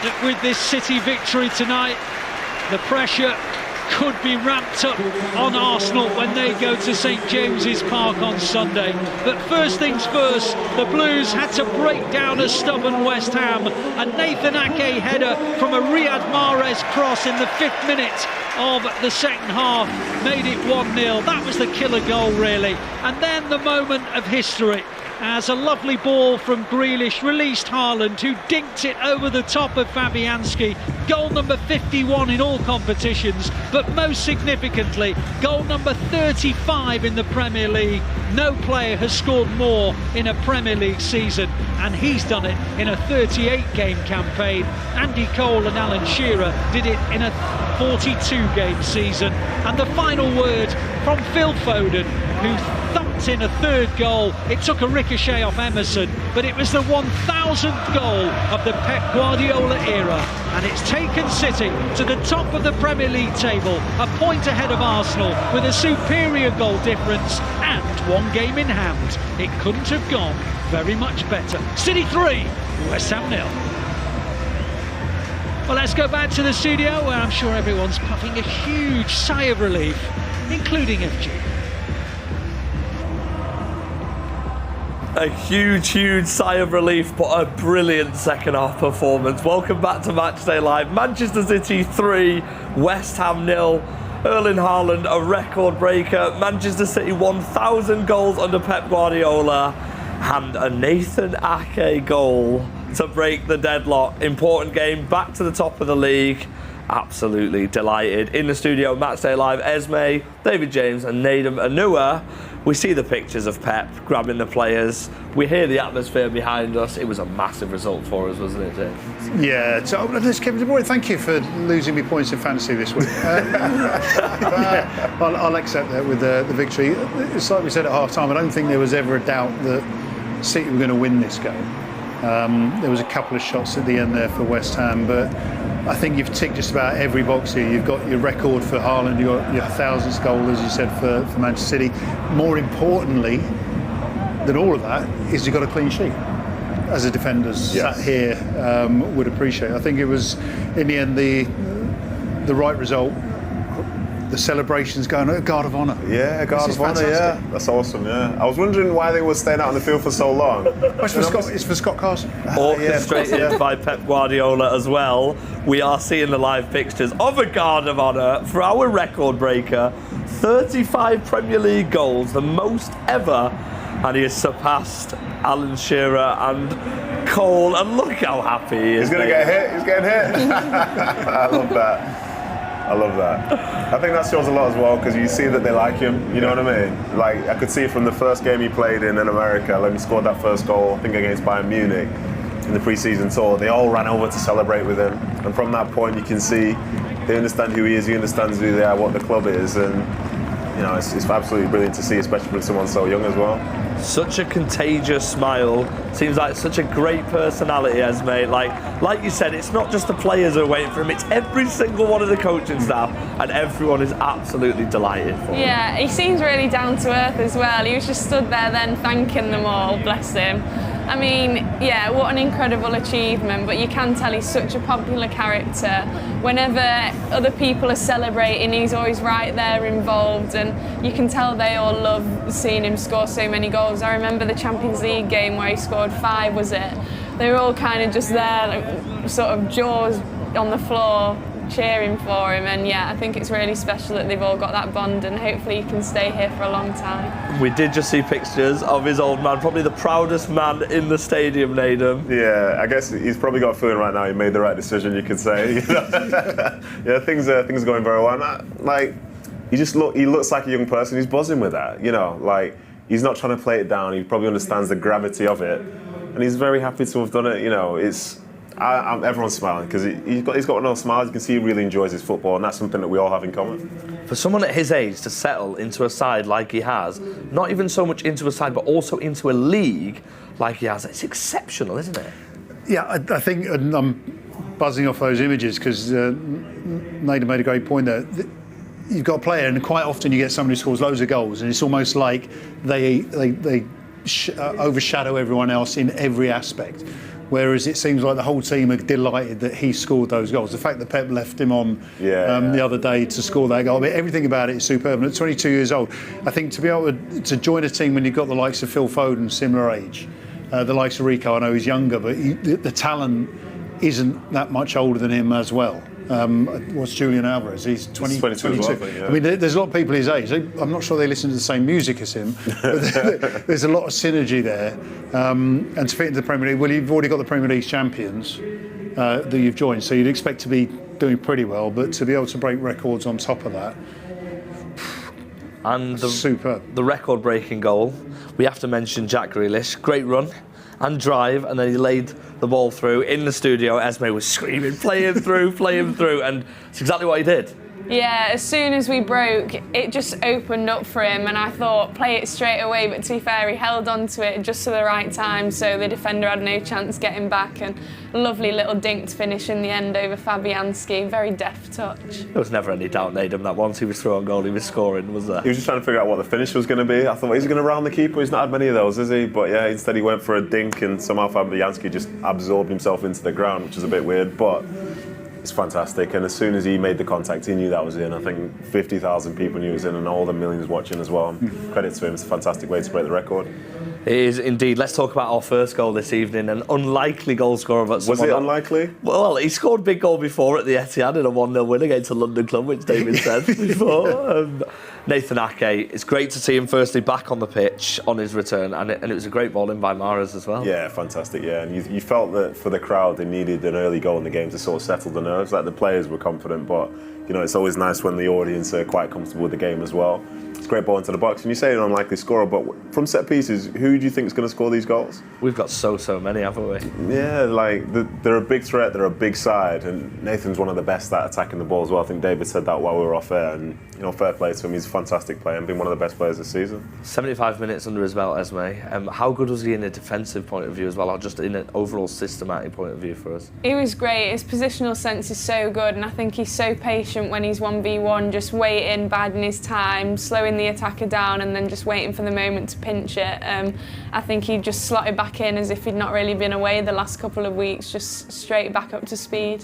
that with this City victory tonight, the pressure could be ramped up on Arsenal when they go to St James's Park on Sunday. But first things first, the Blues had to break down a stubborn West Ham. A Nathan Ake header from a Riyad Mahrez cross in the 5th minute of the second half made it 1-0. That was the killer goal, really. And then the moment of history, as a lovely ball from Grealish released Haaland, who dinked it over the top of Fabianski. Goal number 51 in all competitions, but most significantly, goal number 35 in the Premier League. No player has scored more in a Premier League season, and he's done it in a 38-game campaign. Andy Cole and Alan Shearer did it in a 42-game season. And the final word from Phil Foden, who thumped in a third goal. It took a ricochet off Emerson, but it was the 1000th goal of the Pep Guardiola era, and it's taken City to the top of the Premier League table, a point ahead of Arsenal with a superior goal difference and 1 game in hand. It couldn't have gone very much better. City 3, West Ham 0. Well, let's go back to the studio where I'm sure everyone's puffing a huge sigh of relief, including FG. A huge sigh of relief, but a brilliant second half performance. Welcome back to Matchday Live. Manchester City 3, West Ham 0. Erling Haaland, a record breaker. Manchester City 1,000 goals under Pep Guardiola. And a Nathan Ake goal to break the deadlock. Important game, back to the top of the league. Absolutely delighted. In the studio, Matchday Live, Esme, David James and Nedum Onuoha. We see the pictures of Pep grabbing the players. We hear the atmosphere behind us. It was a massive result for us, wasn't it, James? Yeah. So let's Kevin De Bruyne, thank you for losing me points in fantasy this week. I'll accept that with the victory. It's like we said at half-time, I don't think there was ever a doubt that City were going to win this game. There was a couple of shots at the end there for West Ham, but I think you've ticked just about every box here. You've got your record for Haaland, you've got your 1000th goal, as you said, for Manchester City. More importantly than all of that is you've got a clean sheet, as a defenders sat here would appreciate. I think it was, in the end, the right result. The celebrations going, a guard of honour. Yeah, a guard of honour, yeah. That's awesome, yeah. I was wondering why they were staying out on the field for so long. It's for Scott Carson. Orchestrated by Pep Guardiola as well. We are seeing the live pictures of a guard of honour for our record breaker. 35 Premier League goals, the most ever. And he has surpassed Alan Shearer and Cole. And look how happy he is. He's going to get hit. He's getting hit. I love that. I love that. I think that shows a lot as well, because you see that they like him, you know what I mean? Like, I could see it from the first game he played in America, when he scored that first goal, I think against Bayern Munich in the pre-season tour. They all ran over to celebrate with him, and from that point you can see they understand who he is, he understands who they are, what the club is, and you know, it's absolutely brilliant to see, especially with someone so young as well. Such a contagious smile. Seems like such a great personality, Esme. Like you said, it's not just the players who are waiting for him, it's every single one of the coaching staff, and everyone is absolutely delighted for him. Yeah, he seems really down to earth as well. He was just stood there then thanking them all, bless him. I mean, yeah, what an incredible achievement, but you can tell he's such a popular character. Whenever other people are celebrating, he's always right there involved, and you can tell they all love seeing him score so many goals. I remember the Champions League game where he scored 5, was it? They were all kind of just there, like, sort of jaws on the floor, cheering for him, and yeah, I think it's really special that they've all got that bond, and hopefully he can stay here for a long time. We did just see pictures of his old man, probably the proudest man in the stadium, Nedum. Yeah, I guess he's probably got a feeling right now he made the right decision, you could say. Yeah, things are going very well. Like, he looks like a young person. He's buzzing with that, you know. Like, he's not trying to play it down. He probably understands the gravity of it, and he's very happy to have done it. You know, everyone's smiling because he's got one of those smiles. You can see he really enjoys his football, and that's something that we all have in common. For someone at his age to settle into a side like he has, not even so much into a side, but also into a league like he has, it's exceptional, isn't it? Yeah, I think I'm buzzing off those images because Nedum made a great point there. You've got a player, and quite often you get someone who scores loads of goals, and it's almost like they overshadow everyone else in every aspect. Whereas it seems like the whole team are delighted that he scored those goals. The fact that Pep left him on the other day to score that goal, I mean, everything about it is superb. And at 22 years old, I think to be able to join a team when you've got the likes of Phil Foden, similar age, the likes of Rico, I know he's younger, but the talent isn't that much older than him as well. What's Julian Alvarez? He's 22. As well, I think, yeah. I mean, there's a lot of people his age. I'm not sure they listen to the same music as him, but there's a lot of synergy there. And to fit into the Premier League, well, you've already got the Premier League champions that you've joined, so you'd expect to be doing pretty well. But to be able to break records on top of that, and superb. The record-breaking goal, we have to mention Jack Grealish. Great run and drive, and then he laid the ball through. In the studio, Esme was screaming, play him through, and it's exactly what he did. Yeah, as soon as we broke, it just opened up for him, and I thought, play it straight away, but to be fair, he held on to it just at the right time, so the defender had no chance getting back, and lovely little dinked finish in the end over Fabianski, very deft touch. There was never any doubt, Nedum, that once he was through on goal, he was scoring, was there? He was just trying to figure out what the finish was going to be. I thought, he's going to round the keeper? He's not had many of those, is he? But yeah, instead he went for a dink, and somehow Fabianski just absorbed himself into the ground, which is a bit weird, but it's fantastic. And as soon as he made the contact, he knew that was in. I think 50,000 people knew it was in, and all the millions watching as well. Credit to him, it's a fantastic way to break the record. It is indeed. Let's talk about our first goal this evening. An unlikely goal scorer. But was it unlikely? Well, he scored a big goal before at the Etihad in a 1-0 win against a London club, which David said before. Nathan Ake, it's great to see him firstly back on the pitch on his return, and it was a great ball in by Mahrez as well. Yeah, fantastic, yeah. And you felt that for the crowd they needed an early goal in the game to sort of settle the nerves. Like, the players were confident, but you know, it's always nice when the audience are quite comfortable with the game as well. It's a great ball into the box. And you say an unlikely scorer, but from set pieces, who do you think is going to score these goals? We've got so many, haven't we? Yeah, like they're a big threat, they're a big side, and Nathan's one of the best at attacking the ball as well. I think David said that while we were off air, and you know, fair play to him. He's a fantastic player and been one of the best players this season. 75 minutes under his belt, Esme. How good was he in a defensive point of view as well, or just in an overall systematic point of view for us? He was great. His positional sense is so good, and I think he's so patient when he's 1v1, just waiting, biding his time, slowing the attacker down, and then just waiting for the moment to pinch it. I think he just slotted back in as if he'd not really been away the last couple of weeks, just straight back up to speed.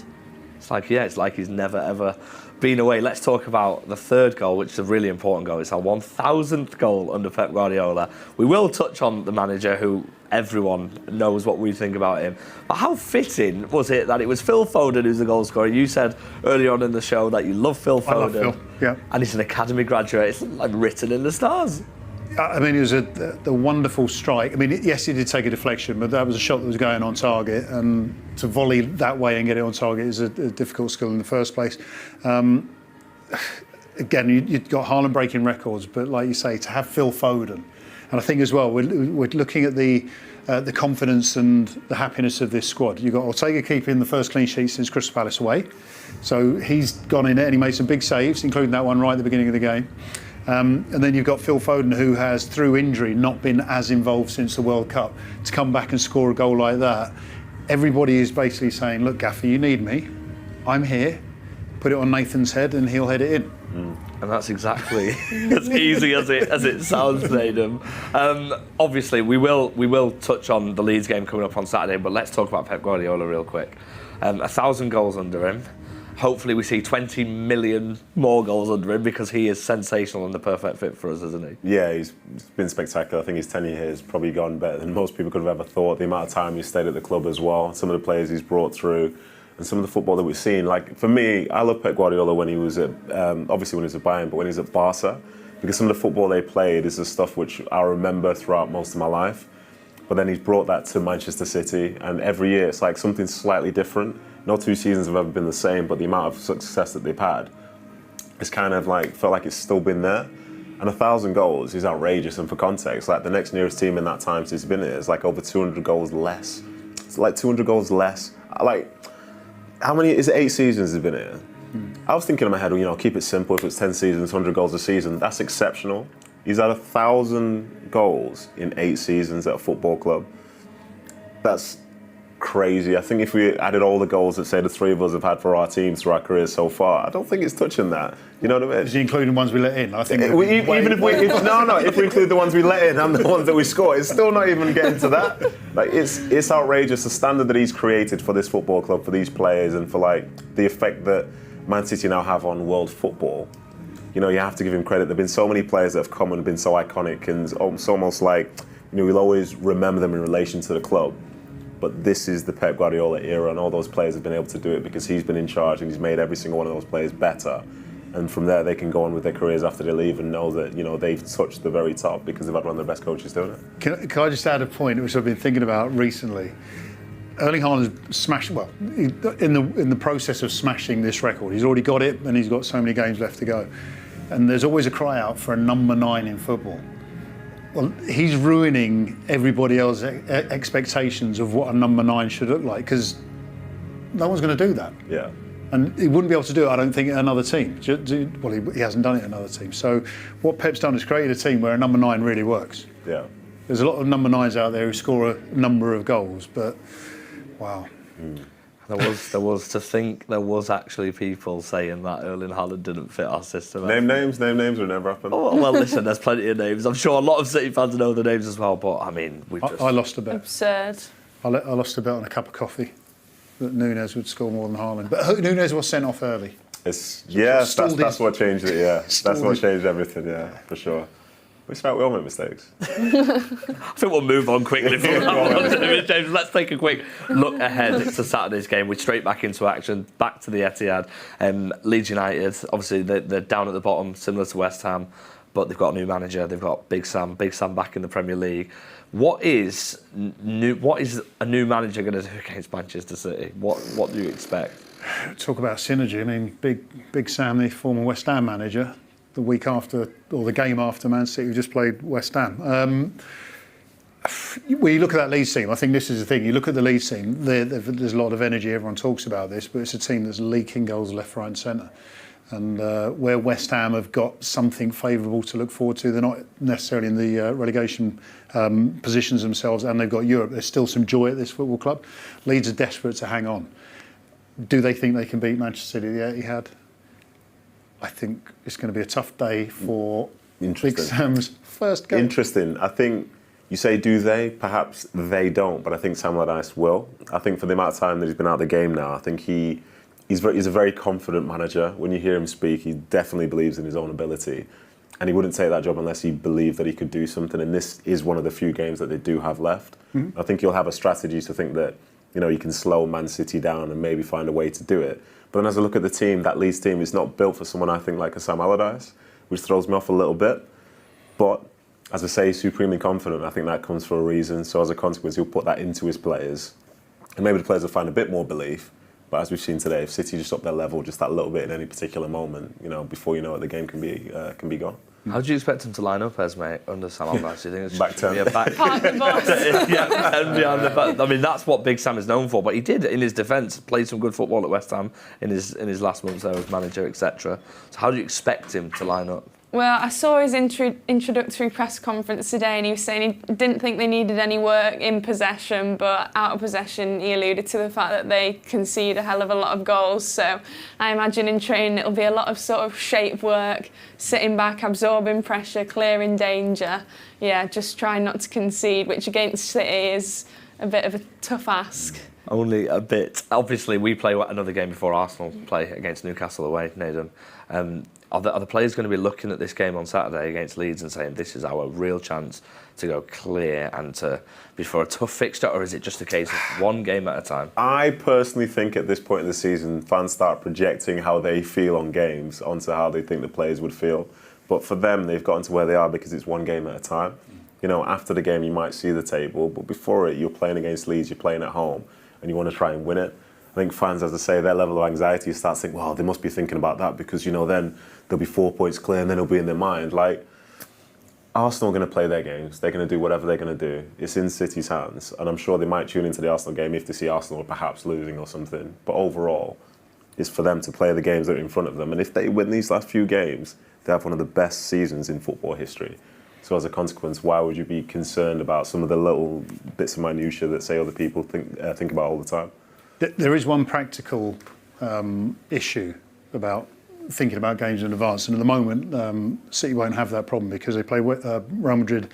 It's like he's never ever been away. Let's talk about the third goal, which is a really important goal. It's our 1,000th goal under Pep Guardiola. We will touch on the manager, who everyone knows what we think about him. But how fitting was it that it was Phil Foden who's the goal scorer? You said earlier on in the show that you love Phil Foden. I love Phil, yeah. And he's an academy graduate. It's like written in the stars. I mean, it was the wonderful strike. I mean, yes, he did take a deflection, but that was a shot that was going on target, and to volley that way and get it on target is a difficult skill in the first place. Again, you've got Haaland breaking records, but like you say, to have Phil Foden, and I think as well, we're looking at the confidence and the happiness of this squad. You've got Ortega keeping the first clean sheet since Crystal Palace away, so he's gone in there and he made some big saves, including that one right at the beginning of the game. And then you've got Phil Foden, who has, through injury, not been as involved since the World Cup. To come back and score a goal like that, everybody is basically saying, look, Gaffer, you need me. I'm here. Put it on Nathan's head and he'll head it in. And that's exactly as easy as it sounds, Nedum. Obviously, we will touch on the Leeds game coming up on Saturday, but let's talk about Pep Guardiola real quick. 1,000 goals under him. Hopefully we see 20 million more goals under him, because he is sensational and the perfect fit for us, isn't he? Yeah, he's been spectacular. I think his tenure here has probably gone better than most people could have ever thought. The amount of time he's stayed at the club as well, some of the players he's brought through, and some of the football that we've seen. Like, for me, I love Pep Guardiola when he was at, obviously when he was at Bayern, but when he was at Barca, because some of the football they played is the stuff which I remember throughout most of my life. But then he's brought that to Manchester City, and every year it's like something slightly different. No two seasons have ever been the same, but the amount of success that they've had, it's kind of like, felt like it's still been there. And 1,000 goals is outrageous, and for context, like the next nearest team in that time since he's been here is like over 200 goals less. It's like 200 goals less. Like, how many, is it 8 seasons he's been here? I was thinking in my head, well, you know, keep it simple. If it's 10 seasons, 100 goals a season, that's exceptional. He's had 1,000 goals in 8 seasons at a football club. That's crazy. I think if we added all the goals that, say, the three of us have had for our teams through our careers so far, I don't think it's touching that. You know what I mean? Is he including ones we let in? I think If we include the ones we let in and the ones that we score, it's still not even getting to that. Like, it's outrageous, the standard that he's created for this football club, for these players, and for like the effect that Man City now have on world football. You know, you have to give him credit. There've been so many players that have come and been so iconic, and it's almost like, you know, we'll always remember them in relation to the club. But this is the Pep Guardiola era, and all those players have been able to do it because he's been in charge and he's made every single one of those players better. And from there, they can go on with their careers after they leave and know that, you know, they've touched the very top because they've had one of the best coaches doing it. Can I just add a point which I've been thinking about recently? Erling Haaland smashed, in the process of smashing this record, he's already got it and he's got so many games left to go. And there's always a cry out for a number 9 in football. Well, he's ruining everybody else's expectations of what a number 9 should look like, because no one's going to do that. Yeah. And he wouldn't be able to do it, I don't think, at another team. Well, he hasn't done it at another team. So what Pep's done is created a team where a number 9 really works. Yeah. There's a lot of number 9s out there who score a number of goals, but wow. There was actually people saying that Erling Haaland didn't fit our system. Name names will never happen. Oh, well, listen, there's plenty of names. I'm sure a lot of City fans know the names as well, but I mean, I lost a bet. Absurd. I lost a bet on a cup of coffee that Núñez would score more than Haaland. But Núñez was sent off early. That's what changed it, yeah. That's what changed everything, yeah, for sure. We all make mistakes. I think we'll move on quickly from that. James, let's take a quick look ahead to Saturday's game. We're straight back into action, back to the Etihad. Leeds United, obviously they're down at the bottom, similar to West Ham, but they've got a new manager. They've got Big Sam back in the Premier League. What is a new manager going to do against Manchester City? What do you expect? Talk about synergy. I mean, Big Sam, the former West Ham manager, the week after, or the game after Man City, who just played West Ham. When you look at that Leeds team, I think this is the thing. You look at the Leeds team, there's a lot of energy, everyone talks about this, but it's a team that's leaking goals left, right and centre. And where West Ham have got something favourable to look forward to, they're not necessarily in the relegation positions themselves, and they've got Europe. There's still some joy at this football club. Leeds are desperate to hang on. Do they think they can beat Manchester City at the Etihad? I think it's going to be a tough day for Big Sam's first game. Interesting. I think you say, do they? Perhaps they don't, but I think Sam Allardyce will. I think for the amount of time that he's been out of the game now, I think he's a very confident manager. When you hear him speak, he definitely believes in his own ability. And he wouldn't take that job unless he believed that he could do something. And this is one of the few games that they do have left. Mm-hmm. I think he'll have a strategy to think that, you know, you can slow Man City down and maybe find a way to do it. But then as I look at the team, that Leeds team is not built for someone, I think, like a Sam Allardyce, which throws me off a little bit. But as I say, supremely confident. I think that comes for a reason. So as a consequence, he'll put that into his players. And maybe the players will find a bit more belief. But as we've seen today, if City just up their level just that little bit in any particular moment, you know, before you know it, the game can be gone. How do you expect him to line up, Esme, under Sam Allardyce? Do you think it's back 10? Yeah, back. Park the bus. Yeah, 10 behind the back. I mean, that's what Big Sam is known for. But he did, in his defence, played some good football at West Ham in his last months there as manager, etc. So how do you expect him to line up? Well, I saw his introductory press conference today, and he was saying he didn't think they needed any work in possession, but out of possession he alluded to the fact that they concede a hell of a lot of goals. So I imagine in training it'll be a lot of sort of shape work, sitting back, absorbing pressure, clearing danger. Yeah, just trying not to concede, which against City is a bit of a tough ask. Only a bit. Obviously, we play another game before Arsenal play against Newcastle away, Nedum. Are the players going to be looking at this game on Saturday against Leeds and saying this is our real chance to go clear and to be for a tough fixture, or is it just a case of one game at a time? I personally think at this point in the season, fans start projecting how they feel on games onto how they think the players would feel. But for them, they've gotten to where they are because it's one game at a time. You know, after the game, you might see the table, but before it, you're playing against Leeds, you're playing at home, and you want to try and win it. I think fans, as I say, their level of anxiety starts thinking, well, they must be thinking about that because, you know, then they'll be 4 points clear and then it'll be in their mind. Like, Arsenal are going to play their games. They're going to do whatever they're going to do. It's in City's hands. And I'm sure they might tune into the Arsenal game if they see Arsenal perhaps losing or something. But overall, it's for them to play the games that are in front of them. And if they win these last few games, they have one of the best seasons in football history. So as a consequence, why would you be concerned about some of the little bits of minutiae that, say, other people think about all the time? There is one practical issue about thinking about games in advance, and at the moment, City won't have that problem because they play Real Madrid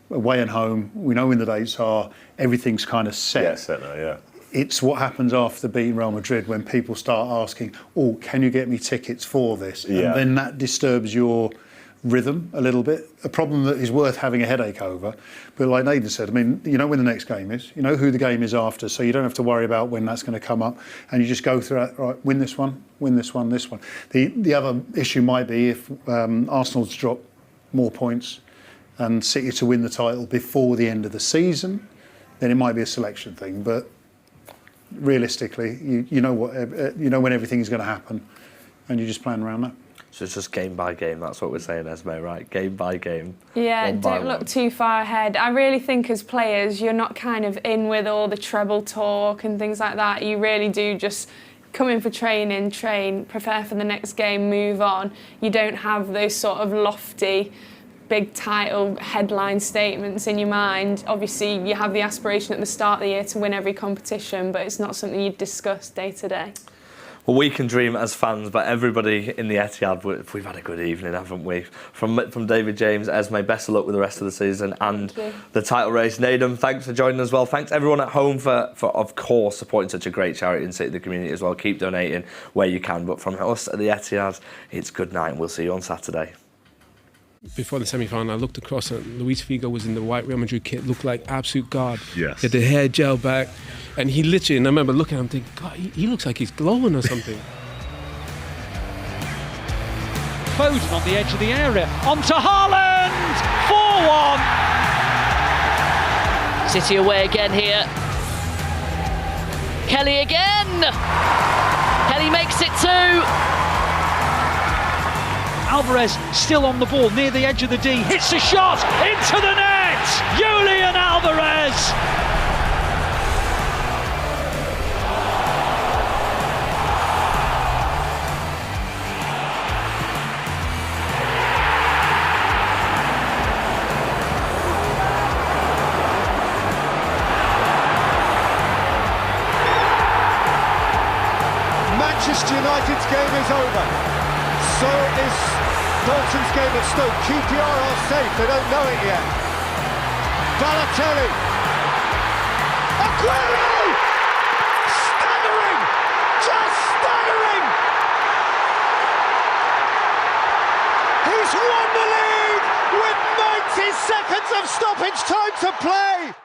away and home. We know when the dates are. Everything's kind of set. Yeah, set now, yeah. It's what happens after beating Real Madrid when people start asking, "Oh, can you get me tickets for this?" Yeah. And then that disturbs your rhythm a little bit. A problem that is worth having a headache over. But like Nedum said, I mean, you know when the next game is, you know who the game is after, so you don't have to worry about when that's going to come up, and you just go through it. Right, win this one, this one. The other issue might be if Arsenal's drop more points and City to win the title before the end of the season, then it might be a selection thing. But realistically, you know when everything's going to happen, and you just plan around that. So it's just game by game. That's what we're saying, Esme, right? Game by game. Yeah, don't look too far ahead. I really think as players, you're not kind of in with all the treble talk and things like that. You really do just come in for training, train, prepare for the next game, move on. You don't have those sort of lofty, big title headline statements in your mind. Obviously, you have the aspiration at the start of the year to win every competition, but it's not something you discuss day to day. Well, we can dream as fans, but everybody in the Etihad, we've had a good evening, haven't we? From David James, Esme, best of luck with the rest of the season and the title race. Nedum, thanks for joining as well. Thanks everyone at home for of course, supporting such a great charity and City the community as well. Keep donating where you can. But from us at the Etihad, it's good night and we'll see you on Saturday. Before the semi-final, I looked across and Luis Figo was in the white Real Madrid kit, looked like absolute god. Yes. He had the hair gel back, and he literally, and I remember looking at him thinking, God, he looks like he's glowing or something. Foden on the edge of the area, onto Haaland, 4-1. City away again here. Kelly again. Kelly makes it 2. Alvarez still on the ball near the edge of the D, hits a shot into the net. Julian Alvarez. Manchester United's game is over. So is Bolton's game at Stoke. QPR are safe, they don't know it yet. Balotelli. Aguero! Staggering! Just staggering! He's won the league with 90 seconds of stoppage time to play!